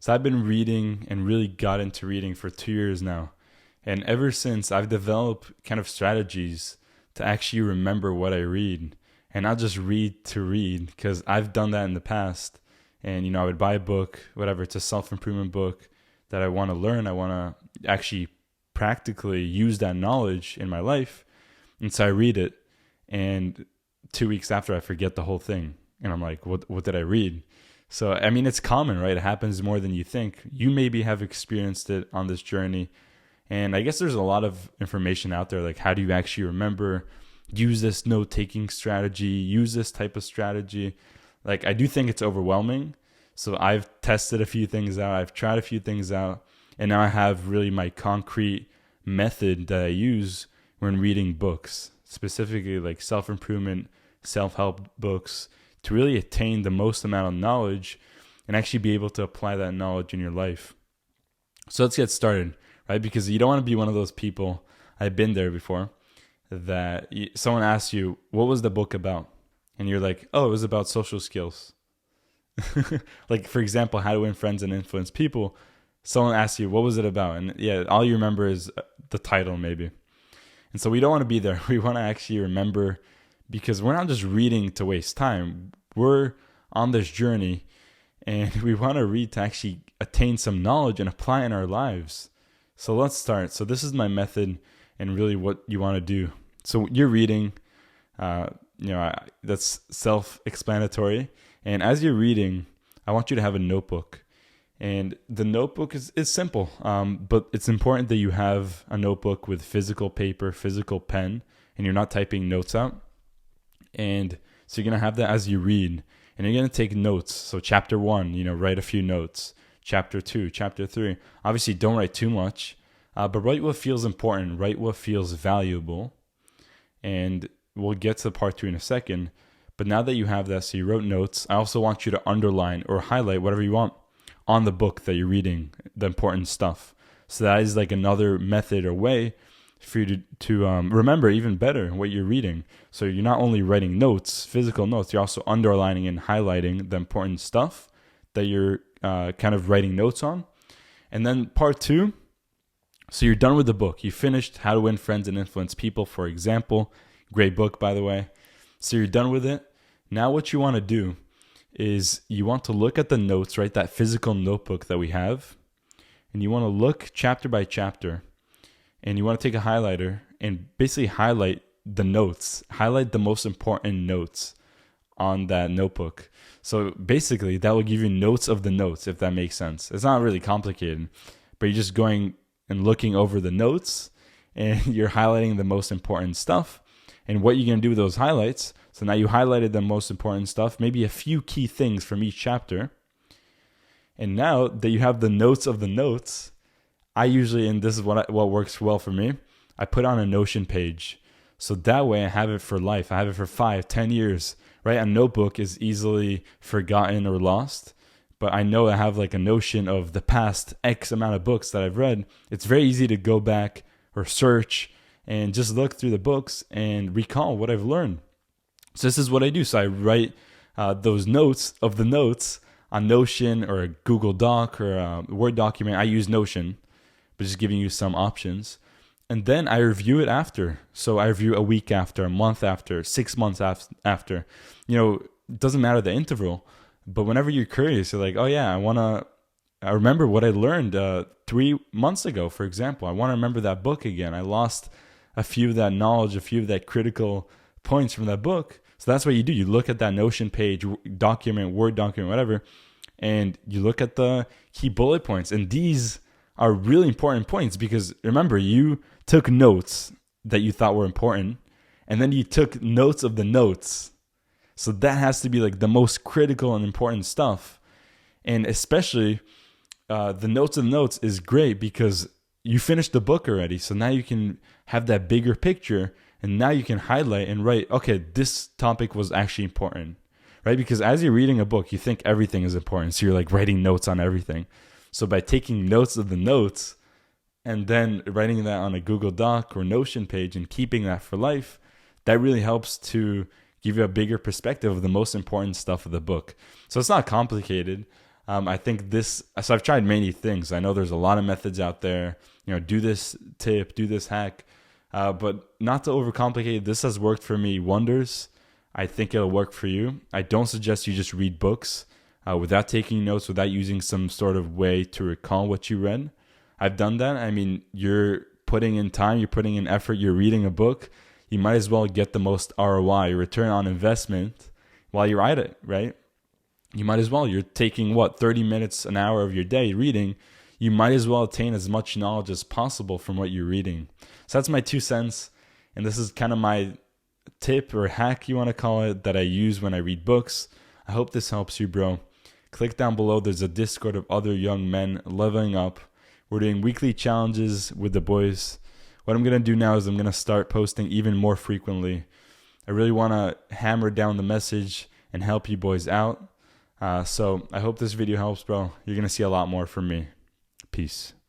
So I've been reading and really got into reading for 2 years now. And ever since, I've developed kind of strategies to actually remember what I read and not just read to read, because I've done that in the past. And, I would buy a book, whatever, it's a self improvement book that I want to learn. I want to actually practically use that knowledge in my life. And so I read it. And 2 weeks after, I forget the whole thing. And I'm like, what did I read? So, I mean, it's common, right? It happens more than you think. You maybe have experienced it on this journey. And I guess there's a lot of information out there, like how do you actually remember, use this note taking strategy, use this type of strategy. Like, I do think it's overwhelming. So I've tested a few things out, I've tried a few things out, and now I have really my concrete method that I use when reading books, specifically like self-improvement, self-help books, to really attain the most amount of knowledge and actually be able to apply that knowledge in your life. So let's get started, right? Because you don't want to be one of those people, I've been there before, that someone asks you, what was the book about? And you're like, oh, it was about social skills. Like, for example, how to win friends and influence people. Someone asks you, what was it about? And yeah, all you remember is the title maybe. And so we don't want to be there. We want to actually remember, because we're not just reading to waste time. We're on this journey and we want to read to actually attain some knowledge and apply in our lives. So let's start. So this is my method and really what you want to do. So you're reading, that's self-explanatory. And as you're reading, I want you to have a notebook. And the notebook is simple, but it's important that you have a notebook with physical paper, physical pen, and you're not typing notes out. And so you're going to have that as you read, and you're going to take notes. So chapter 1, write a few notes. Chapter 2, chapter 3. Obviously, don't write too much, but write what feels important, write what feels valuable. And we'll get to part 2 in a second. But now that you have that, so you wrote notes, I also want you to underline or highlight whatever you want on the book that you're reading, the important stuff. So that is like another method or way for you to remember even better what you're reading. So you're not only writing notes, physical notes, you're also underlining and highlighting the important stuff that you're kind of writing notes on. And then part 2, so you're done with the book. You finished How to Win Friends and Influence People, for example. Great book, by the way. So you're done with it. Now what you want to do is you want to look at the notes, right? That physical notebook that we have. And you want to look chapter by chapter. And you want to take a highlighter and basically highlight the notes. Highlight the most important notes on that notebook. So basically that will give you notes of the notes, if that makes sense. It's not really complicated, but you're just going and looking over the notes and you're highlighting the most important stuff. And what you're going to do with those highlights, so now you highlighted the most important stuff, maybe a few key things from each chapter. And now that you have the notes of the notes, I usually, and this is what works well for me, I put on a Notion page. So that way I have it for life. I have it for 5, 10 years, right? A notebook is easily forgotten or lost, but I know I have like a notion of the past X amount of books that I've read. It's very easy to go back or search and just look through the books and recall what I've learned. So this is what I do. So I write those notes of the notes on Notion or a Google Doc or a Word document. I use Notion, but just giving you some options. And then I review it after. So I review a week after, a month after, 6 months after. It doesn't matter the interval, but whenever you're curious, you're like, oh yeah, I remember what I learned 3 months ago, for example. I want to remember that book again. I lost a few of that knowledge, a few of that critical points from that book. So that's what you do. You look at that Notion page, document, Word document, whatever, and you look at the key bullet points. And these are really important points because remember, you took notes that you thought were important, and then you took notes of the notes. So that has to be like the most critical and important stuff. And especially the notes of the notes is great because you finished the book already. So now you can have that bigger picture, and now you can highlight and write, okay, this topic was actually important, right? Because as you're reading a book, you think everything is important. So you're like writing notes on everything. So by taking notes of the notes and then writing that on a Google Doc or Notion page and keeping that for life, that really helps to give you a bigger perspective of the most important stuff of the book. So it's not complicated. I think this, so I've tried many things. I know there's a lot of methods out there, do this tip, do this hack, but not to overcomplicate it, this has worked for me wonders. I think it'll work for you. I don't suggest you just read books without taking notes, without using some sort of way to recall what you read. I've done that. I mean, you're putting in time, you're putting in effort, you're reading a book. You might as well get the most ROI, return on investment, while you're at it, right? You might as well. You're taking 30 minutes, an hour of your day reading. You might as well attain as much knowledge as possible from what you're reading. So that's my 2 cents. And this is kind of my tip or hack, you want to call it, that I use when I read books. I hope this helps you, bro. Click down below. There's a Discord of other young men leveling up. We're doing weekly challenges with the boys. What I'm going to do now is I'm going to start posting even more frequently. I really want to hammer down the message and help you boys out. So I hope this video helps, bro. You're going to see a lot more from me. Peace.